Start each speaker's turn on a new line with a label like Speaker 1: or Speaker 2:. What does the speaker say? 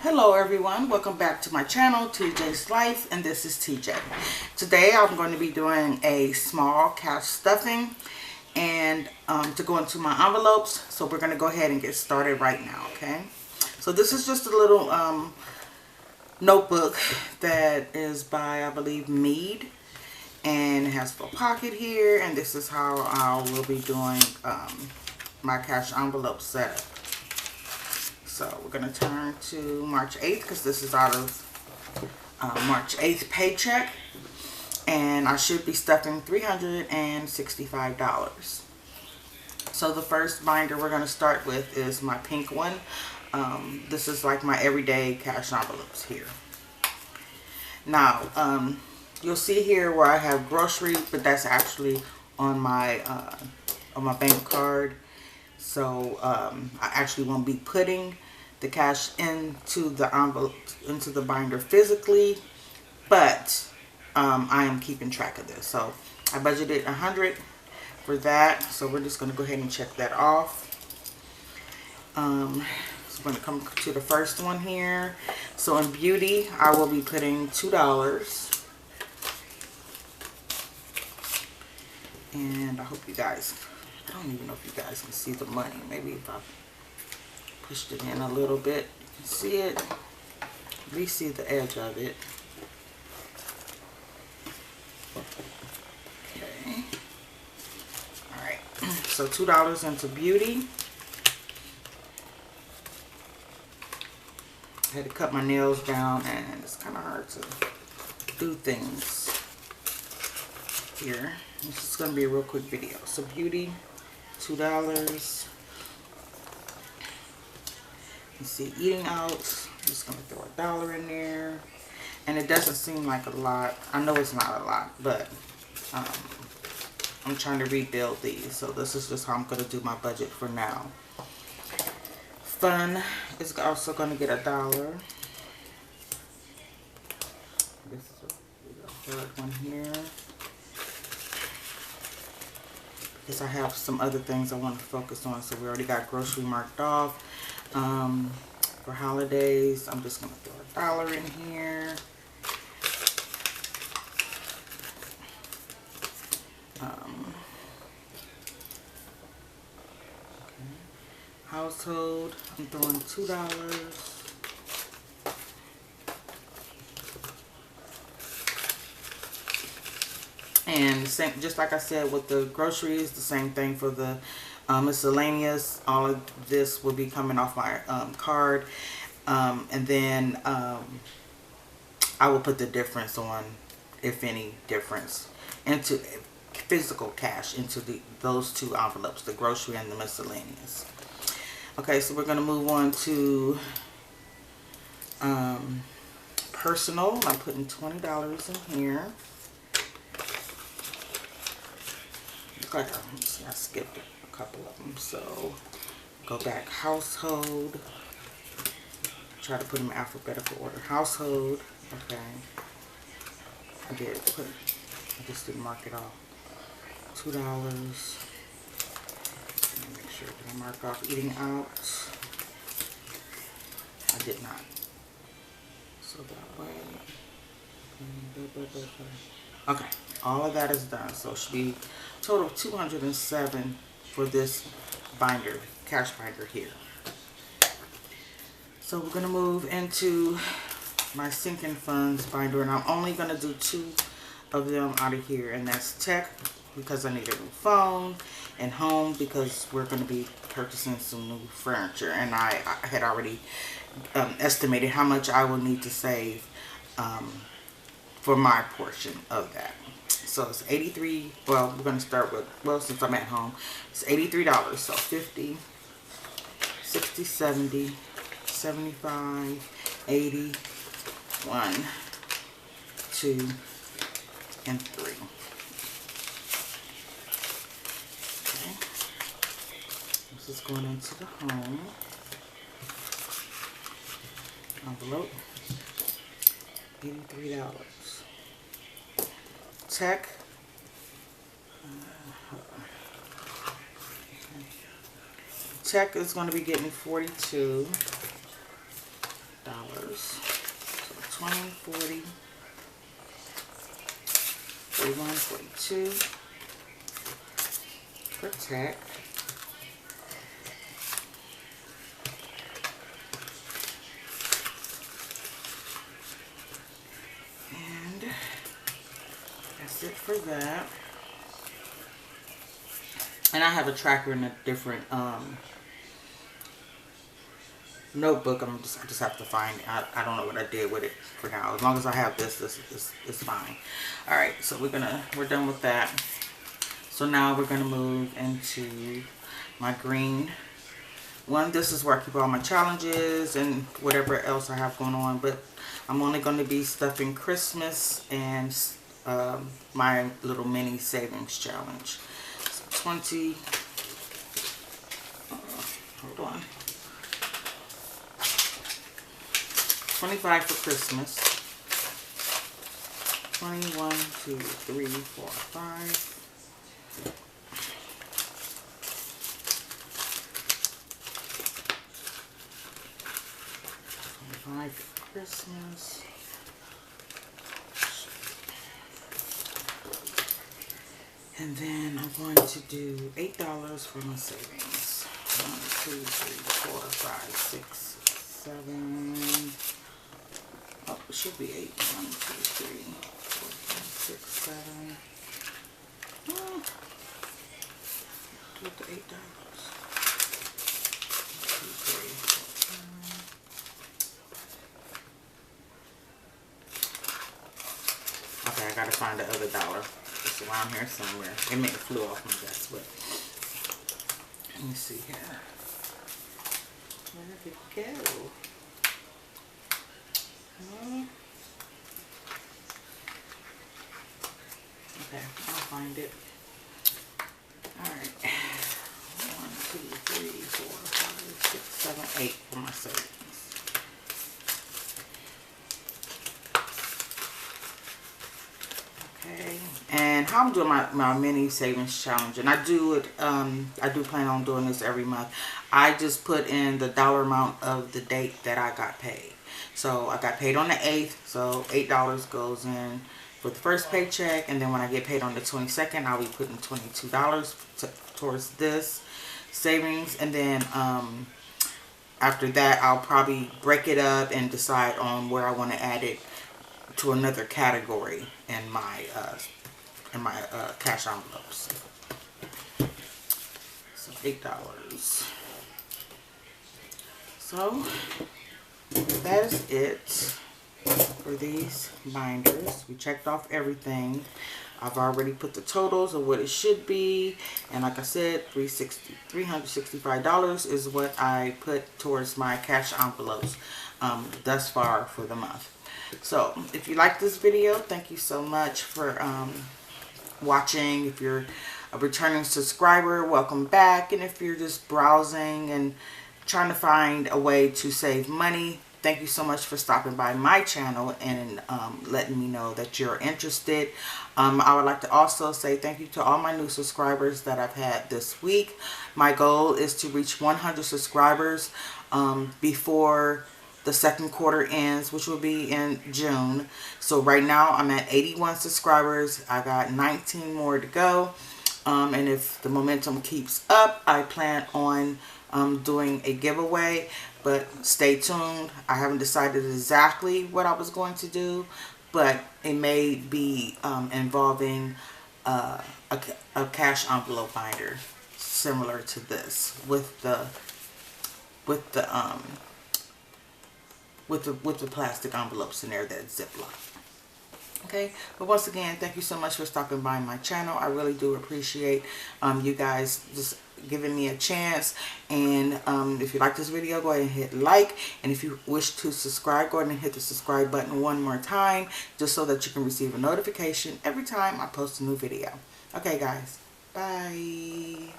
Speaker 1: Hello everyone, welcome back to my channel, TJ's Life, and this is TJ. Today I'm going to be doing a small cash stuffing and to go into my envelopes. So we're going to go ahead and get started right now, okay? So this is just a little notebook that is by, I believe, Mead. And it has a little pocket here, and this is how I will be doing my cash envelope setup. So we're going to turn to March 8th because this is out of March 8th Paycheck. And I should be stuffing $365. So the first binder we're going to start with is my pink one. This is like my everyday cash envelopes here. Now, you'll see here where I have grocery, but that's actually on my bank card. So I actually won't be putting the cash into the envelope, into the binder physically, but I am keeping track of this. So I budgeted $100 for that. So we're just going to go ahead and check that off. So I'm going to come to the first one here. So in beauty, I will be putting $2. And I hope you guys, I don't even know if you guys can see the money. Maybe if I pushed it in a little bit, you can see it. At least see the edge of it. Okay. Alright. So $2 into beauty. I had to cut my nails down and it's kind of hard to do things here. This is going to be a real quick video. So beauty, $2. You see eating out. I'm just going to throw $1 in there. And it doesn't seem like a lot. I know it's not a lot, but I'm trying to rebuild these. So this is just how I'm going to do my budget for now. Fun is also going to get $1. This is the third one here. Because I have some other things I want to focus on. So we already got grocery marked off. For holidays, I'm just going to throw $1 in here. Okay. Household, I'm throwing $2. And same, just like I said with the groceries, the same thing for the miscellaneous. All of this will be coming off my card. And then I will put the difference on, if any difference, into physical cash into those two envelopes, the grocery and the miscellaneous. Okay, so we're going to move on to personal. I'm putting $20 in here. Like I skipped a couple of them, so go back. Household, try to put them in alphabetical order. Household, okay, I just didn't mark it off. $2. Make sure that I mark off eating out. I did not. So that way, okay, all of that is done. So it should be a total of $207 for this binder, cash binder here. So we're going to move into my sinking funds binder, and I'm only going to do 2 of them out of here, and that's tech because I need a new phone, and home because we're going to be purchasing some new furniture, and I had already estimated how much I will need to save for my portion of that. So it's $83. Well, we're going to start with, well, since I'm at home, it's $83. So 50, 60, 70, 75, 80, 1, 2, and 3. Okay. This is going into the home envelope. $83. Tech. Tech is going to be getting 42. So 20, 40, 41, 42. Protect. And that's it for that. And I have a tracker in a different notebook. I just have to find it. I don't know what I did with it for now. As long as I have this is fine. All right, so we're done with that. So now we're gonna move into my green one. This is where I keep all my challenges and whatever else I have going on, but I'm only going to be stuffing Christmas and my little mini savings challenge. So 20, hold on, 25 for Christmas, 21, 2, 3, 4, 5, 5 for Christmas. And then I'm going to do $8 for my savings. 1, 2, 3, 4, 5, 6, 7. Oh, it should be 8. 1, 2, 3, 4, 5, 6, 7. With the $8. 1, 2, 3, 4, 5. Okay, I gotta find the other dollar. It's around here somewhere. It may have flew off my desk, but let me see here. Where did it go? Okay, I'll find it. Alright. 1, 2, 3, 4, 5, 6, 7, 8 for my savings. Okay, and how I'm doing my mini savings challenge, and I do it, I do plan on doing this every month. I just put in the dollar amount of the date that I got paid. So I got paid on the 8th, so $8 goes in for the first paycheck, and then when I get paid on the 22nd, I'll be putting $22 towards this savings, and then after that, I'll probably break it up and decide on where I want to add it to another category in my cash envelopes. So $8. So that is it for these binders. We checked off everything. I've already put the totals of what it should be, and like I said, $365 is what I put towards my cash envelopes thus far for the month. So if you like this video, thank you so much for watching. If you're a returning subscriber, welcome back. And if you're just browsing and trying to find a way to save money, thank you so much for stopping by my channel and letting me know that you're interested. I would like to also say thank you to all my new subscribers that I've had this week. My goal is to reach 100 subscribers before the second quarter ends, which will be in June. So right now I'm at 81 subscribers. I got 19 more to go. And if the momentum keeps up, I plan on doing a giveaway, but stay tuned. I haven't decided exactly what I was going to do, but it may be involving a cash envelope binder similar to this with the plastic envelopes in there that Ziploc. Okay, but once again, thank you so much for stopping by my channel. I really do appreciate you guys just giving me a chance. And if you like this video, go ahead and hit like, and if you wish to subscribe, go ahead and hit the subscribe button one more time, just so that you can receive a notification every time I post a new video. Okay guys, bye.